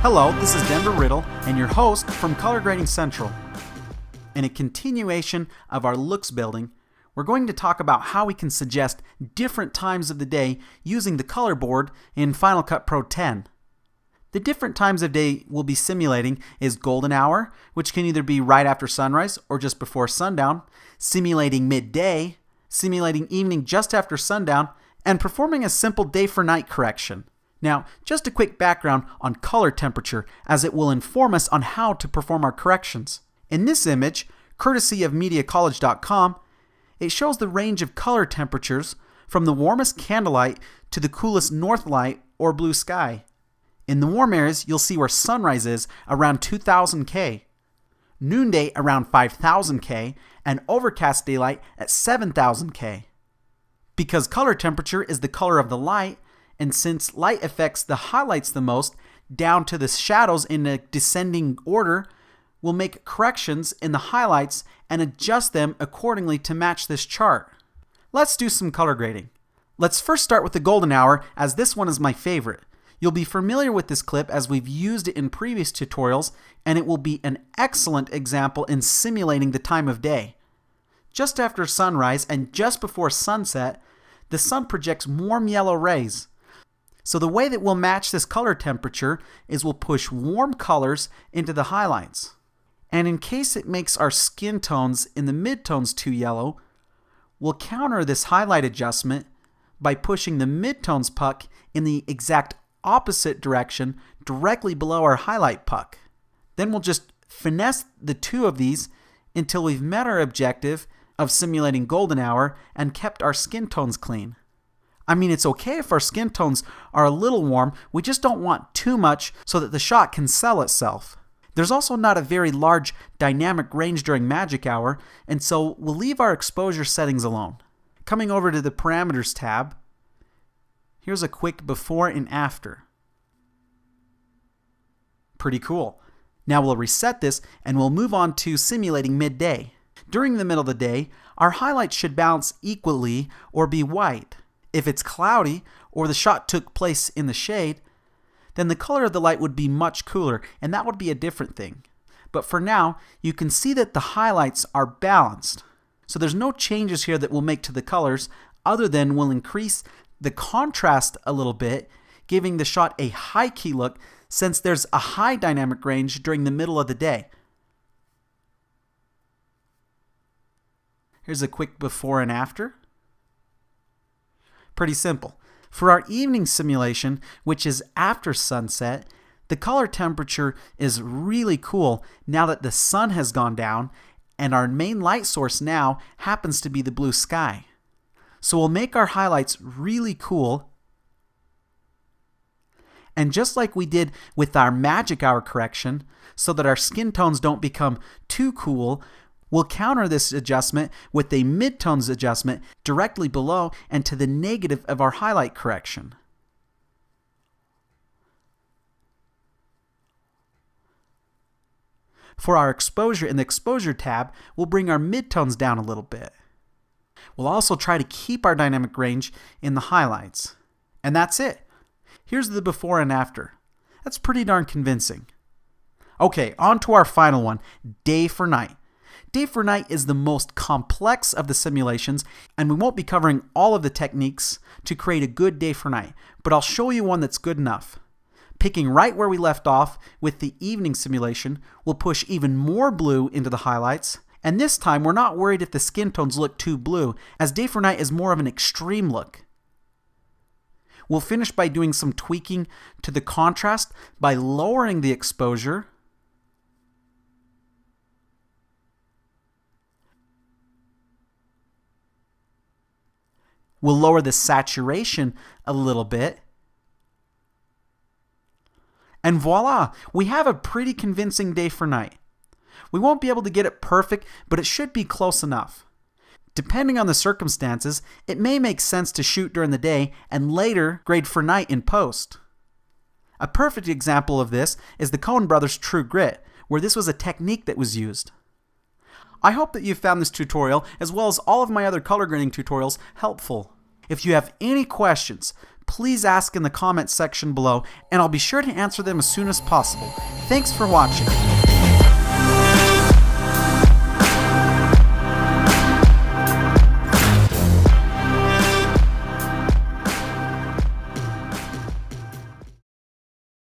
Hello, this is Denver Riddle, and your host from Color Grading Central. In a continuation of our looks building, we're going to talk about how we can suggest different times of the day using the color board in Final Cut Pro 10. The different times of day we'll be simulating is golden hour, which can either be right after sunrise or just before sundown, simulating midday, simulating evening just after sundown, and performing a simple day for night correction. Now, just a quick background on color temperature, as it will inform us on how to perform our corrections. In this image, courtesy of MediaCollege.com, it shows the range of color temperatures from the warmest candlelight to the coolest north light or blue sky. In the warm areas, you'll see where sunrise is around 2000 K, noonday around 5000 K, and overcast daylight at 7000 K. Because color temperature is the color of the light, and since light affects the highlights the most, down to the shadows in a descending order, we'll make corrections in the highlights and adjust them accordingly to match this chart. Let's do some color grading. Let's first start with the golden hour, as this one is my favorite. You'll be familiar with this clip as we've used it in previous tutorials, and it will be an excellent example in simulating the time of day. Just after sunrise and just before sunset, the sun projects warm yellow rays. So the way that we'll match this color temperature is we'll push warm colors into the highlights. And in case it makes our skin tones in the midtones too yellow, we'll counter this highlight adjustment by pushing the midtones puck in the exact opposite direction directly below our highlight puck. Then we'll just finesse the two of these until we've met our objective of simulating golden hour and kept our skin tones clean. I mean, it's okay if our skin tones are a little warm, we just don't want too much so that the shot can sell itself. There's also not a very large dynamic range during magic hour, and so we'll leave our exposure settings alone. Coming over to the parameters tab, here's a quick before and after. Pretty cool. Now we'll reset this and we'll move on to simulating midday. During the middle of the day, our highlights should balance equally or be white. If it's cloudy or the shot took place in the shade, then the color of the light would be much cooler, and that would be a different thing. But for now, you can see that the highlights are balanced. So there's no changes here that we'll make to the colors other than we'll increase the contrast a little bit, giving the shot a high key look since there's a high dynamic range during the middle of the day. Here's a quick before and after. Pretty simple. For our evening simulation, which is after sunset, the color temperature is really cool now that the sun has gone down and our main light source now happens to be the blue sky. So we'll make our highlights really cool. And just like we did with our magic hour correction, so that our skin tones don't become too cool, we'll counter this adjustment with a midtones adjustment directly below and to the negative of our highlight correction. For our exposure in the exposure tab, we'll bring our midtones down a little bit. We'll also try to keep our dynamic range in the highlights. And that's it. Here's the before and after. That's pretty darn convincing. Okay, on to our final one, day for night. Day for night is the most complex of the simulations, and we won't be covering all of the techniques to create a good day for night, but I'll show you one that's good enough. Picking right where we left off with the evening simulation, we'll push even more blue into the highlights, and this time we're not worried if the skin tones look too blue, as day for night is more of an extreme look. We'll finish by doing some tweaking to the contrast by lowering the exposure. We'll lower the saturation a little bit. And voila, we have a pretty convincing day for night. We won't be able to get it perfect, but it should be close enough. Depending on the circumstances, it may make sense to shoot during the day and later grade for night in post. A perfect example of this is the Coen Brothers' True Grit, where this was a technique that was used. I hope that you found this tutorial, as well as all of my other color grading tutorials, helpful. If you have any questions, please ask in the comments section below, and I'll be sure to answer them as soon as possible. Thanks for watching.